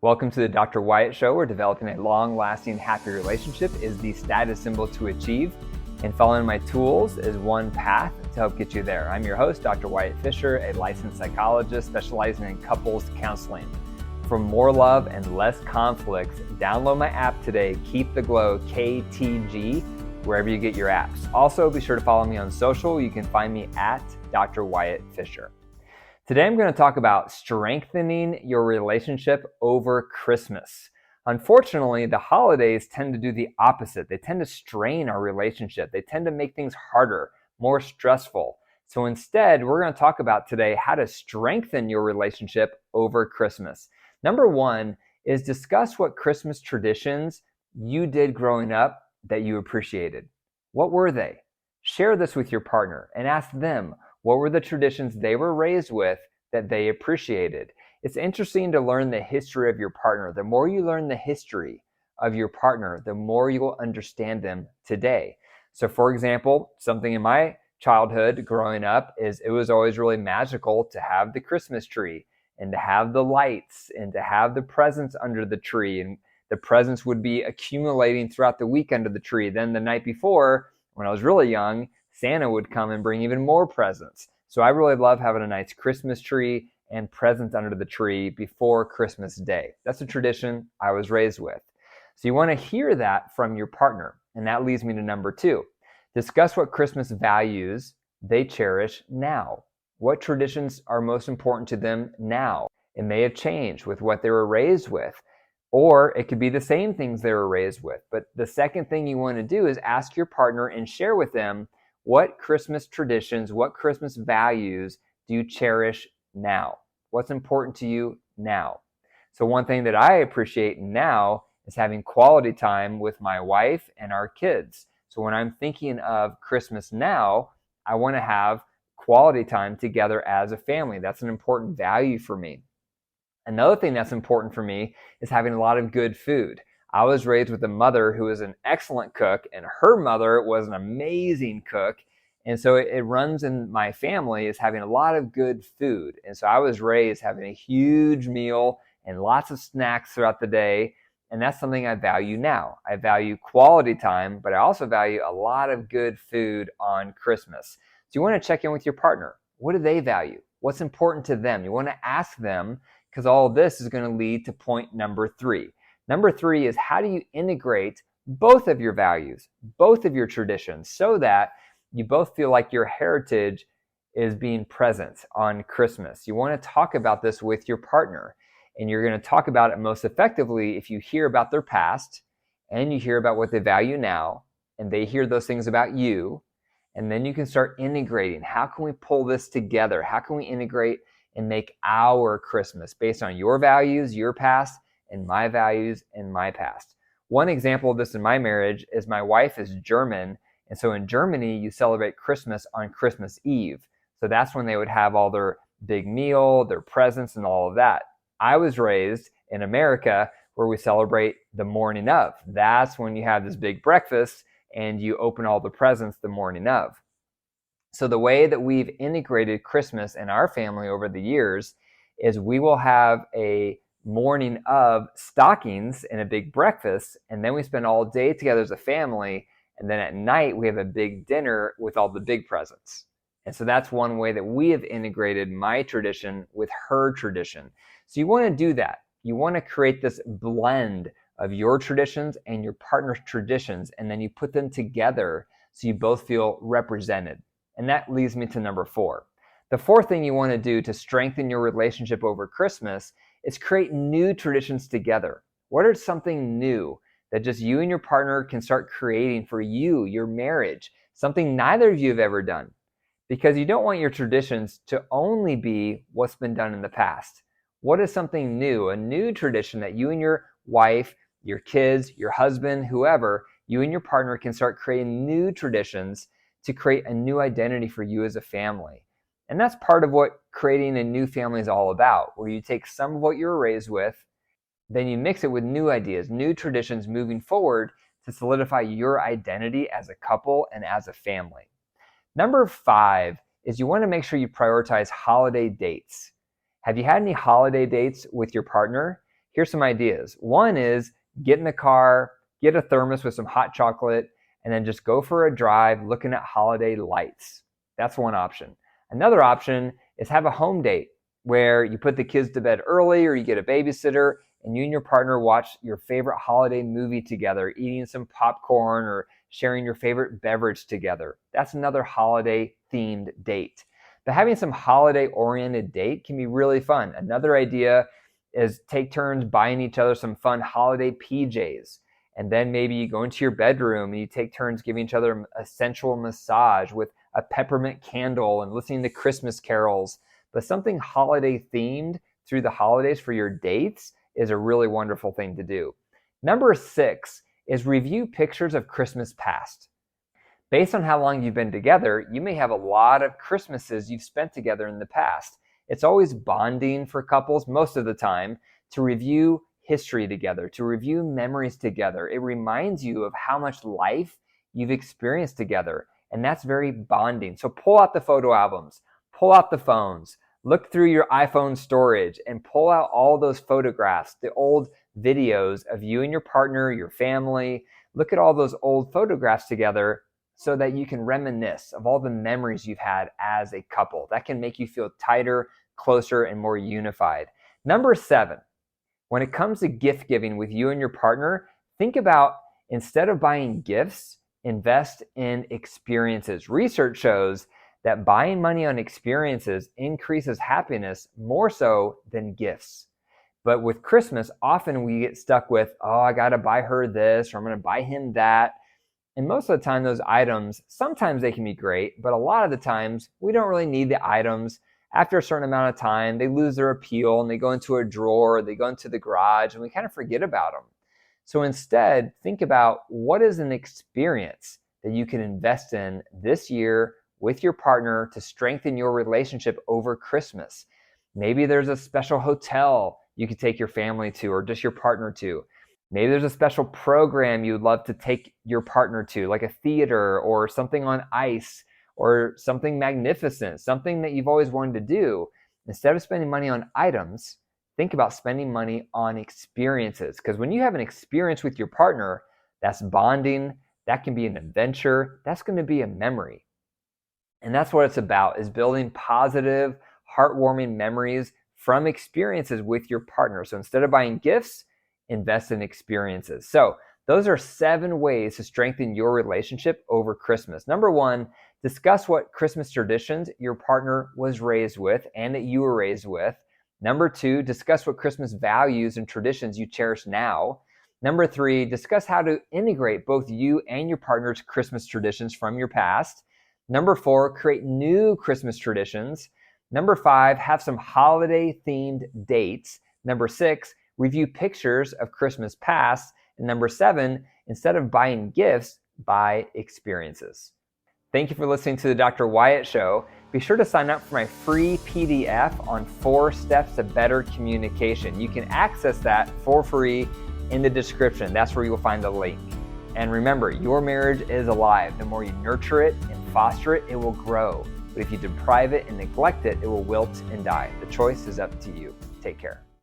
Welcome to the Dr. Wyatt Show, where developing a long-lasting, happy relationship is the status symbol to achieve, and following my tools is one path to help get you there. I'm your host, Dr. Wyatt Fisher, a licensed psychologist specializing in couples counseling. For more love and less conflicts, download my app today, Keep the Glow, KTG, wherever you get your apps. Also, be sure to follow me on social. You can find me at Dr. Wyatt Fisher. Today, I'm going to talk about strengthening your relationship over Christmas. Unfortunately, the holidays tend to do the opposite. They tend to strain our relationship. They tend to make things harder, more stressful. So instead, we're going to talk about today how to strengthen your relationship over Christmas. Number one is discuss what Christmas traditions you did growing up that you appreciated. What were they? Share this with your partner and ask them, what were the traditions they were raised with that they appreciated? It's interesting to learn the history of your partner. The more you learn the history of your partner, the more you will understand them today. So for example, something in my childhood growing up is it was always really magical to have the Christmas tree and to have the lights and to have the presents under the tree. And the presents would be accumulating throughout the week under the tree. Then the night before, when I was really young, Santa would come and bring even more presents. So I really love having a nice Christmas tree and presents under the tree before Christmas Day. That's a tradition I was raised with. So you want to hear that from your partner. And that leads me to number two. Discuss what Christmas values they cherish now. What traditions are most important to them now? It may have changed with what they were raised with, or it could be the same things they were raised with. But the second thing you want to do is ask your partner and share with them what Christmas traditions, what Christmas values do you cherish now? What's important to you now? So one thing that I appreciate now is having quality time with my wife and our kids. So when I'm thinking of Christmas now, I want to have quality time together as a family. That's an important value for me. Another thing that's important for me is having a lot of good food. I was raised with a mother who was an excellent cook, and her mother was an amazing cook. And so it runs in my family is having a lot of good food. And so I was raised having a huge meal and lots of snacks throughout the day. And that's something I value now. I value quality time, but I also value a lot of good food on Christmas. So you want to check in with your partner. What do they value? What's important to them? You want to ask them, because all of this is going to lead to point number three. Number three is how do you integrate both of your values, both of your traditions, so that you both feel like your heritage is being present on Christmas. You want to talk about this with your partner, and you're going to talk about it most effectively if you hear about their past and you hear about what they value now, and they hear those things about you, and then you can start integrating. How can we pull this together? How can we integrate and make our Christmas based on your values, your past, and my values and my past? One example of this in my marriage is my wife is German. And so in Germany, you celebrate Christmas on Christmas Eve. So that's when they would have all their big meal, their presents, and all of that. I was raised in America where we celebrate the morning of. That's when you have this big breakfast and you open all the presents the morning of. So the way that we've integrated Christmas in our family over the years is we will have a morning of stockings and a big breakfast, and then we spend all day together as a family, and then at night we have a big dinner with all the big presents. And so that's one way that we have integrated my tradition with her tradition. So you want to do that. You want to create this blend of your traditions and your partner's traditions, and then you put them together so you both feel represented. And that leads me to number four. The fourth thing you want to do to strengthen your relationship over Christmas is create new traditions together. What are something new that just you and your partner can start creating for you, your marriage, something neither of you have ever done? Because you don't want your traditions to only be what's been done in the past. What is something new, a new tradition that you and your wife, your kids, your husband, whoever, you and your partner can start creating new traditions to create a new identity for you as a family. And that's part of what creating a new family is all about, where you take some of what you were raised with, then you mix it with new ideas, new traditions moving forward to solidify your identity as a couple and as a family. Number five is you want to make sure you prioritize holiday dates. Have you had any holiday dates with your partner? Here's some ideas. One is get in the car, get a thermos with some hot chocolate, and then just go for a drive looking at holiday lights. That's one option. Another option is have a home date where you put the kids to bed early or you get a babysitter and you and your partner watch your favorite holiday movie together, eating some popcorn or sharing your favorite beverage together. That's another holiday themed date. But having some holiday oriented date can be really fun. Another idea is take turns buying each other some fun holiday PJs. And then maybe you go into your bedroom and you take turns giving each other a sensual massage with a peppermint candle and listening to Christmas carols. But something holiday themed through the holidays for your dates is a really wonderful thing to do. Number 6 is review pictures of Christmas past. Based on how long you've been together, you may have a lot of Christmases you've spent together in the past. It's always bonding for couples most of the time to review history together, to review memories together. It reminds you of how much life you've experienced together, and that's very bonding. So pull out the photo albums, pull out the phones, look through your iPhone storage, and pull out all those photographs, the old videos of you and your partner, your family. Look at all those old photographs together so that you can reminisce of all the memories you've had as a couple. That can make you feel tighter, closer, and more unified. Number 7, when it comes to gift giving with you and your partner, think about, instead of buying gifts, invest in experiences. Research shows that buying money on experiences increases happiness more so than gifts. But with Christmas, often we get stuck with, oh, I gotta buy her this, or I'm gonna buy him that. And most of the time, those items, sometimes they can be great, but a lot of the times we don't really need the items. After a certain amount of time, they lose their appeal and they go into a drawer, they go into the garage, and we kind of forget about them. So instead, think about what is an experience that you can invest in this year with your partner to strengthen your relationship over Christmas. Maybe there's a special hotel you could take your family to or just your partner to. Maybe there's a special program you'd love to take your partner to, like a theater or something on ice or something magnificent, something that you've always wanted to do. Instead of spending money on items, think about spending money on experiences. Because when you have an experience with your partner, that's bonding, that can be an adventure, that's going to be a memory. And that's what it's about, is building positive, heartwarming memories from experiences with your partner. So instead of buying gifts, invest in experiences. So those are 7 ways to strengthen your relationship over Christmas. Number 1, discuss what Christmas traditions your partner was raised with and that you were raised with. Number 2, discuss what Christmas values and traditions you cherish now. Number 3, discuss how to integrate both you and your partner's Christmas traditions from your past. Number 4, create new Christmas traditions. Number 5, have some holiday-themed dates. Number 6, review pictures of Christmas past. And number 7, instead of buying gifts, buy experiences. Thank you for listening to the Dr. Wyatt Show. Be sure to sign up for my free PDF on 4 steps to better communication. You can access that for free in the description. That's where you will find the link. And remember, your marriage is alive. The more you nurture it and foster it, it will grow. But if you deprive it and neglect it, it will wilt and die. The choice is up to you. Take care.